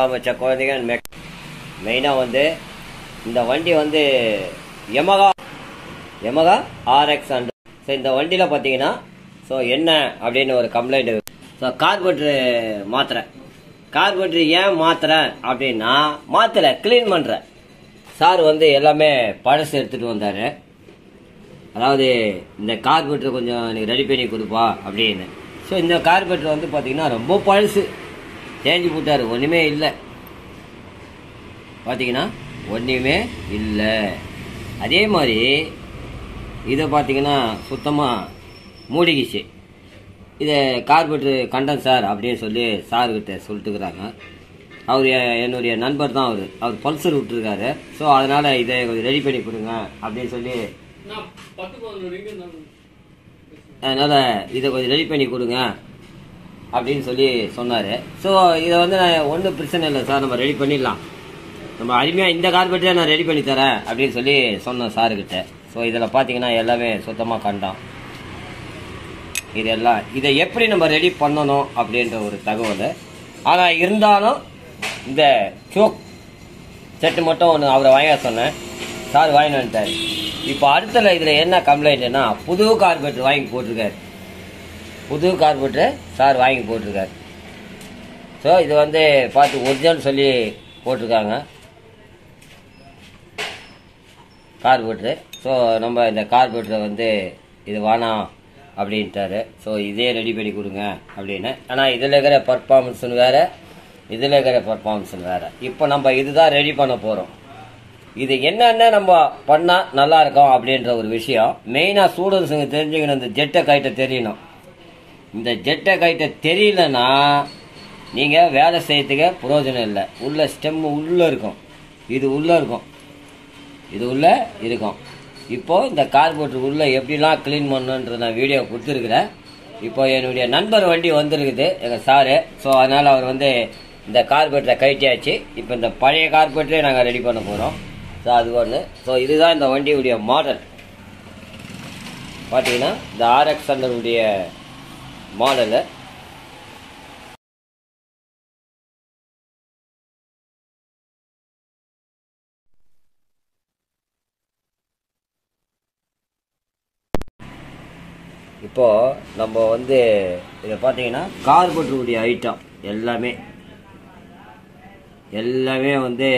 வச்ச குழந்தைங்க மெயினாக வந்து இந்த வண்டி வந்து யமகா RX 100. ஸோ இந்த வண்டியில் பார்த்தீங்கன்னா ஸோ என்ன அப்படின்னு ஒரு கம்ப்ளைண்ட். ஸோ கார்பரேட்டர் ஏன் மாத்துறேன் அப்படின்னா மாத்தலை, க்ளீன் பண்ணுறேன். சார் வந்து எல்லாமே பழசு எடுத்துகிட்டு வந்தார். அதாவது இந்த கார்பரேட்டர் கொஞ்சம் எனக்கு ரெடி பண்ணி கொடுப்பா அப்படின்னு. ஸோ இந்த கார்பரேட்டர் வந்து பார்த்தீங்கன்னா ரொம்ப பழசு, தேஞ்சு போட்டார், ஒன்றுமே இல்லை. பார்த்தீங்கன்னா ஒன்றுமே இல்லை. அதே மாதிரி இதை பார்த்தீங்கன்னா சுத்தமாக மூடிக்கிச்சு. இதை கார்பரேட்டர் கண்டன்சர் அப்படின்னு சொல்லி சார்கிட்ட சொல்லிட்டுக்கிறாங்க. அவர் என்னுடைய நண்பர் தான். அவர் பல்சர் விட்டுருக்காரு. ஸோ அதனால் இதை கொஞ்சம் ரெடி பண்ணி கொடுங்க அப்படின்னு சொல்லி, அதனால் இதை கொஞ்சம் ரெடி பண்ணி கொடுங்க அப்படின்னு சொல்லி சொன்னார். ஸோ இதை வந்து நான் ஒன்றும் பிரச்சனை இல்லை சார், நம்ம ரெடி பண்ணிடலாம், நம்ம அருமையாக இந்த கார்பரேட்டரை நான் ரெடி பண்ணி தரேன் அப்படின்னு சொல்லி சொன்னேன் சாருக்கிட்ட. ஸோ இதில் பார்த்தீங்கன்னா எல்லாமே சுத்தமாக கண்டோம். இதை எப்படி நம்ம ரெடி பண்ணணும் அப்படின்ற ஒரு தகவல். ஆனால் இருந்தாலும் இந்த சோக் செட்டு மட்டும் ஒன்று அவரை வாங்க சொன்னேன், சார் வாங்கிட்டு வந்துட்டார். இப்போ அடுத்தல இதில் என்ன கம்ப்ளைண்ட்னா புது கார்பரேட்டர் வாங்கி போட்டிருக்காரு. புது கார்பரேட்டர் சார் வாங்கி போட்டிருக்காரு. ஸோ இது வந்து பார்த்து ஒரிஜினல் சொல்லி போட்டிருக்காங்க கார்பரேட்டர். ஸோ நம்ம இந்த கார்பரேட்டரை வந்து இது வேணாம் அப்படின்ட்டாரு. ஸோ இதே ரெடி பண்ணி கொடுங்க அப்படின்னு. ஆனால் இதில் இருக்கிற பர்ஃபார்மன்ஸுன்னு வேறு, இதில் இருக்கிற பர்ஃபார்மன்ஸுன்னு வேறு. இப்போ நம்ம இதுதான் ரெடி பண்ண போகிறோம். இது என்னென்ன நம்ம பண்ணால் நல்லா இருக்கும் அப்படின்ற ஒரு விஷயம் மெயினாக ஸ்டூடெண்ட்ஸுங்க தெரிஞ்சுக்கணும். இந்த ஜெட்டை கைட்ட தெரியணும். இந்த ஜெட்டை கைட்ட தெரியலன்னா நீங்கள் வேலை செய்யறதுக்கு பிரயோஜனம் இல்லை. உள்ள ஸ்டெம்மு உள்ளே இருக்கும், இது உள்ளே இருக்கும், இது உள்ளே இருக்கும். இப்போது இந்த கார்பரேட்டர் உள்ளே எப்படிலாம் க்ளீன் பண்ணணுன்ற நான் வீடியோ கொடுத்துருக்குறேன். இப்போ என்னுடைய நண்பர் வண்டி வந்துருக்குது எங்கள் சாரு. ஸோ அதனால் அவர் வந்து இந்த கார்பரேட்டரை கைட்டியாச்சு. இப்போ இந்த பழைய கார்பரேட்டரே நாங்கள் ரெடி பண்ண போகிறோம். ஸோ அது ஒன்று. ஸோ இதுதான் இந்த வண்டியுடைய மாடல். பார்த்தீங்கன்னா இந்த RX 100 மாடலு. இப்போது நம்ம வந்து இதை பார்த்தீங்கன்னா கார்பரேட்டருடைய ஐட்டம் எல்லாமே வந்து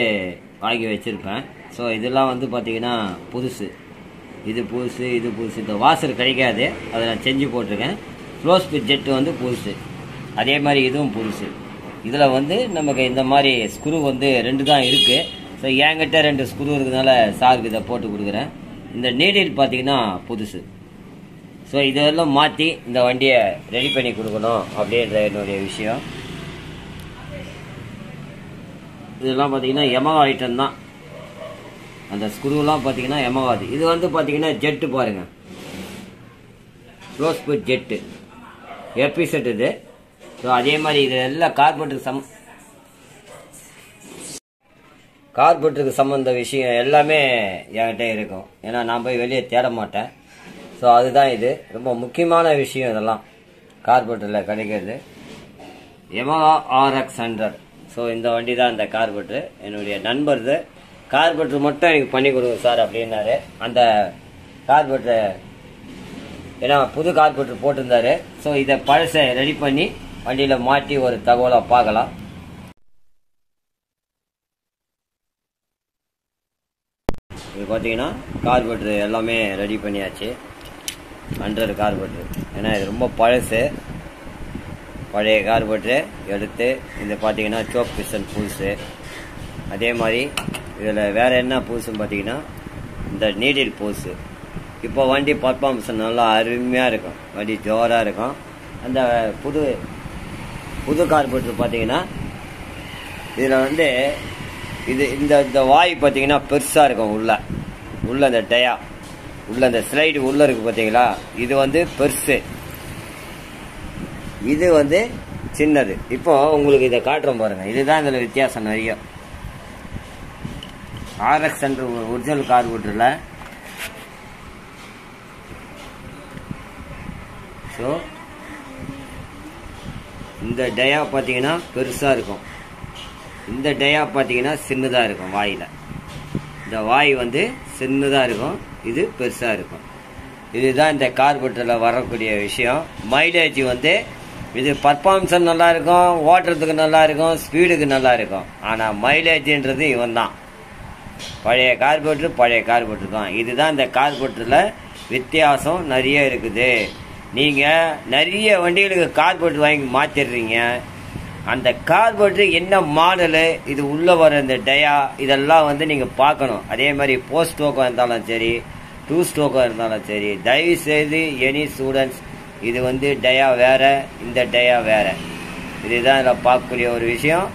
வாங்கி வச்சுருப்பேன். ஸோ இதெல்லாம் வந்து பார்த்தீங்கன்னா புதுசு, இது புதுசு, இது புதுசு. இந்த வாசர் கிடைக்காது, அதை நான் செஞ்சு போட்டிருக்கேன். க்ளோஸ் பிட் ஜெட்டு வந்து புதுசு, அதே மாதிரி இதுவும் புதுசு. இதில் வந்து நமக்கு இந்த மாதிரி ஸ்க்ரூ வந்து 2 தான் இருக்குது. ஸோ என்கிட்ட 2 ஸ்க்ரூ இருக்கிறதுனால சாருக்கு இதை போட்டு கொடுக்குறேன். இந்த நீடில் பார்த்தீங்கன்னா புதுசு. ஸோ இதெல்லாம் மாற்றி இந்த வண்டியை ரெடி பண்ணி கொடுக்கணும் அப்படின்ற என்னுடைய விஷயம். இதெல்லாம் பார்த்தீங்கன்னா யமகா ஐட்டம் தான். அந்த ஸ்க்ரூலாம் பார்த்தீங்கன்னா யமகாது. இது வந்து பார்த்தீங்கன்னா ஜெட்டு பாருங்கள், க்ளோஸ் பிட் ஜெட்டு எப்பி செட் இது. ஸோ அதே மாதிரி இது எல்லாம் கார்பரேட்டருக்கு சம்மந்த விஷயம் எல்லாமே என்கிட்ட இருக்கும். ஏன்னா நான் போய் வெளியே தேட மாட்டேன். ஸோ அதுதான் இது ரொம்ப முக்கியமான விஷயம். இதெல்லாம் கார்பரேட்டரில் கிடைக்கிறது. Yamaha RX 100. ஸோ இந்த வண்டி தான் இந்த கார்பரேட்டர். என்னுடைய நண்பர் கார்பரேட்டர் மட்டும் எனக்கு பண்ணி கொடுங்க சார் அப்படின்னாரு. அந்த கார்பரேட்டர் ஏன்னா புது கார்பரேட்டர் போட்டிருந்தாரு. ஸோ இதை பழசை ரெடி பண்ணி வண்டியில் மாட்டி ஒரு தகவலை பார்க்கலாம். இது பார்த்தீங்கன்னா கார்பரேட்டர் எல்லாமே ரெடி பண்ணியாச்சு. 100 கார்பரேட்டர். ஏன்னா இது ரொம்ப பழைய கார்பரேட்டர் எடுத்து இது பார்த்தீங்கன்னா சோக் பிஸ்டன் புதுசு. அதே மாதிரி இதில் வேறு என்ன புதுசுன்னு பார்த்தீங்கன்னா இந்த நீடில் புதுசு. இப்போ வண்டி பர்ஃபார்மன்ஸ் நல்லா அருமையாக இருக்கும், வண்டி ஜோராக இருக்கும். அந்த புது கார்பரேட்டர் பார்த்தீங்கன்னா இதில் வந்து இந்த வாய் பார்த்தீங்கன்னா பெருசாக இருக்கும். உள்ள அந்த டயா உள்ள அந்த ஸ்லைடு உள்ளே இருக்குது பார்த்தீங்களா, இது வந்து பெருசு, இது வந்து சின்னது. இப்போ உங்களுக்கு இதை காட்டுறோம் பாருங்கள். இதுதான் இதில் வித்தியாசம் நிறைய. RX 100 ஒரிஜினல் கார்பரேட்டரில் ஸோ இந்த டயா பார்த்தீங்கன்னா பெருசாக இருக்கும். இந்த டயா பார்த்தீங்கன்னா சின்னதாக இருக்கும் வாயில். இந்த வாய் வந்து சின்னதாக இருக்கும், இது பெருசாக இருக்கும். இதுதான் இந்த கார்பெட்டரில் வரக்கூடிய விஷயம். மைலேஜ் வந்து இது பர்ஃபார்மன்ஸ் நல்லாயிருக்கும், ஓட்டுறதுக்கு நல்லாயிருக்கும், ஸ்பீடுக்கு நல்லாயிருக்கும். ஆனால் மைலேஜ்ன்றது இவன் தான். பழைய கார்பெட்டர் தான். இதுதான் இந்த கார்பெட்டரில் வித்தியாசம் நிறைய இருக்குது. நீங்கள் நிறைய வண்டிகளுக்கு கார்பெட்டர் வாங்கி மாற்றிடுறீங்க. அந்த கார்பெட்டர் என்ன மாடலு, இது உள்ளே வர இந்த டயா, இதெல்லாம் வந்து நீங்கள் பார்க்கணும். அதே மாதிரி போஸ்ட் ஸ்டோக்காக இருந்தாலும் சரி, 2 ஸ்டோக்காக இருந்தாலும் சரி, தயவுசெய்து எனி ஸ்டூடெண்ட்ஸ் இது வந்து டயா வேறு, இந்த டயா வேறு. இதுதான் இதில் பார்க்கக்கூடிய ஒரு விஷயம்.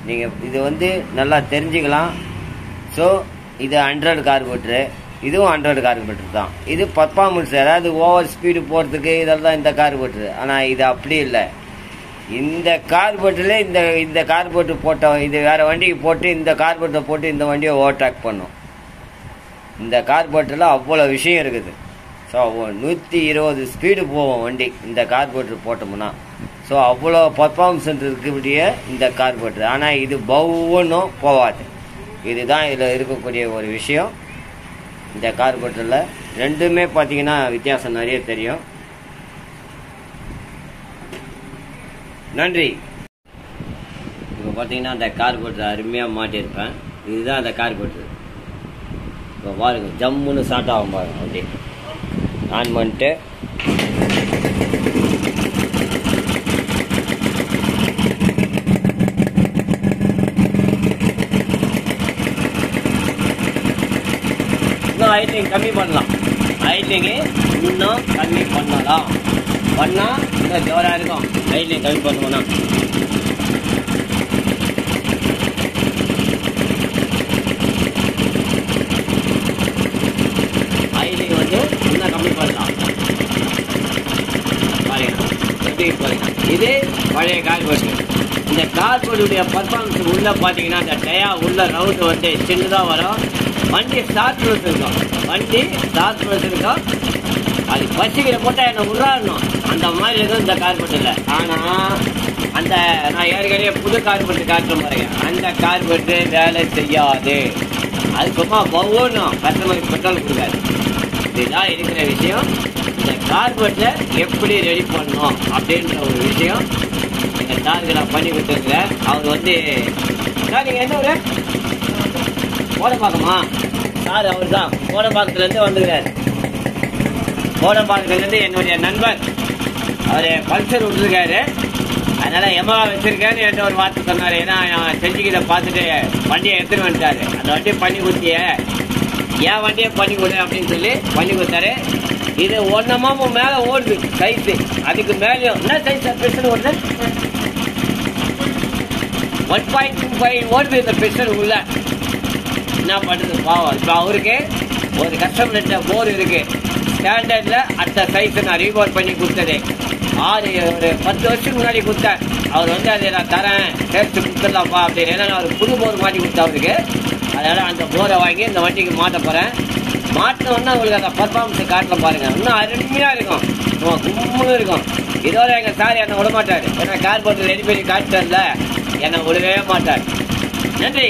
நீங்கள் இது வந்து நல்லா தெரிஞ்சுக்கலாம். ஸோ இது 100 கார்பெட்டரு, இதுவும் 100 கார்பெட்டர் தான். இது பர்ஃபார்மன்ஸ், அதாவது ஓவர் ஸ்பீடு போகிறதுக்கு இதெல்லாம் இந்த கார்பெட்டரு. ஆனால் இது அப்படி இல்லை. இந்த கார்பெட்டரில் இந்த கார்பெட்டர் போட்டோம், இது வேறு வண்டிக்கு போட்டு இந்த கார்பெட்டரை போட்டு இந்த வண்டியை ஓவர்டேக் பண்ணும். இந்த கார்பெட்டரில் அவ்வளோ விஷயம் இருக்குது. ஸோ 120 ஸ்பீடு போவோம் வண்டி இந்த கார்பெட்டர் போட்டோம்னா. ஸோ அவ்வளோ பர்ஃபார்மன்ஸ் இருக்கக்கூடிய இந்த கார்பெட்டர். ஆனால் இது பவுன்னும் போகாது. இதுதான் இதில் இருக்கக்கூடிய ஒரு விஷயம். இந்த கார்பெட்டரில் ரெண்டுமே பார்த்தீங்கன்னா வித்தியாசம் நிறைய தெரியும். நன்றி. இப்போ பார்த்தீங்கன்னா அந்த கார்பெட்டர் அருமையாக மாட்டியிருப்பேன். இதுதான் அந்த கார்பெட்டர். இப்போ பாருங்க, ஜம்முன்னு ஸ்டார்ட் ஆகும் பாருங்க. அப்படி ஆன் பண்ணிட்டு இன்னும் ஐட்லிங் கம்மி பண்ணலாம். ஐட்லிங்கு இன்னும் கம்மி பண்ணலாம். பண்ணால் இன்னும் ஜோராக இருக்கும். ஐட்லிங் கம்மி பண்ணுவோன்னா ஐட்லிங் வந்து இன்னும் கம்மி பண்ணலாம். பாருங்க, இது பழைய கார்பெட்டர். இந்த கார்பெட்டருடைய பர்ஃபார்மன்ஸ் உள்ள பார்த்தீங்கன்னா இந்த டயா உள்ள ரவுண்டு வந்து சின்னதாக வரும். வண்டி ஸ்டார்ட் இருக்கும், அது பசிக்கிற போட்டால் என்ன உருவாடணும் அந்த மாதிரி இருக்கும் இந்த கார்பெட்டரில். ஆனால் அந்த நான் ஏற்கனவே புது கார்பெட்டர் காட்டுற பாருங்க, அந்த கார்பெட்டர் வேலை செய்யாது. அது சும்மா பவுனும் கஸ்டமருக்கு பெட்ரோல் கொடுக்காது. இதுதான் இருக்கிற விஷயம். இந்த கார்பெட்டரை எப்படி ரெடி பண்ணணும் அப்படின்ற ஒரு விஷயம் எங்கள் சாருக்கு நான் பண்ணி கொடுத்துருக்கேன். அவர் வந்து சார் நீங்கள் என்ன ஒரு கோடம்பாக்கமா சார்? அவர் தான் கோடம்பாக்கத்துலேருந்து வந்துக்கிறார். கோடம்பாக்கத்துலேருந்து என்னுடைய நண்பர், அவர் பல்சர் விட்டுருக்காரு. அதனால் எம்மா வச்சுருக்காரு என்ற ஒரு வார்த்தை சொன்னார். ஏன்னா செஞ்சுக்கிட்ட பார்த்துட்டு வண்டியை எடுத்துகிட்டு வந்துட்டாரு. அந்த வண்டியை பண்ணி கொடுத்திய, என் வண்டியை பண்ணி கொடு அப்படின்னு சொல்லி பண்ணி கொடுத்தாரு. இது ஒன்னமாவும் மேலே ஓடுது சைஸு. அதுக்கு மேலேயும் என்ன சைஸ் பிரச்சனை ஓடுது? 1.25 ஓடுது இந்த பிரச்சனை உள்ள. என்ன பண்ணுறது பாவம். இப்போ அவருக்கு ஒரு கஸ்டமர்கிட்ட போர் இருக்கு. ஸ்டாண்டர்டில் அந்த சைஸை நான் ரீபோர் பண்ணி கொடுத்தது ஒரு 10 வருஷத்துக்கு முன்னாடி கொடுத்தேன். அவர் வந்து அதை நான் தரேன் சேர்த்து கொடுத்துடலாம்ப்பா அப்படின்னு. ஏன்னா நான் ஒரு புது போர் மாட்டி கொடுத்தேன் அவருக்கு. அதனால் அந்த போரை வாங்கி இந்த வண்டிக்கு மாட்ட போகிறேன். மாட்டினோன்னா உங்களுக்கு அந்த பர்ஃபார்மன்ஸை காட்டில் பாருங்கள், இன்னும் அருமையாக இருக்கும், கும்முன்னு இருக்கும். இதோட எங்கள் சார் என்னை விட மாட்டார். ஏன்னா கார்பெட்டர் ரெடி பண்ணி காட்டுறதுல என்னை விடவே மாட்டார். நன்றி.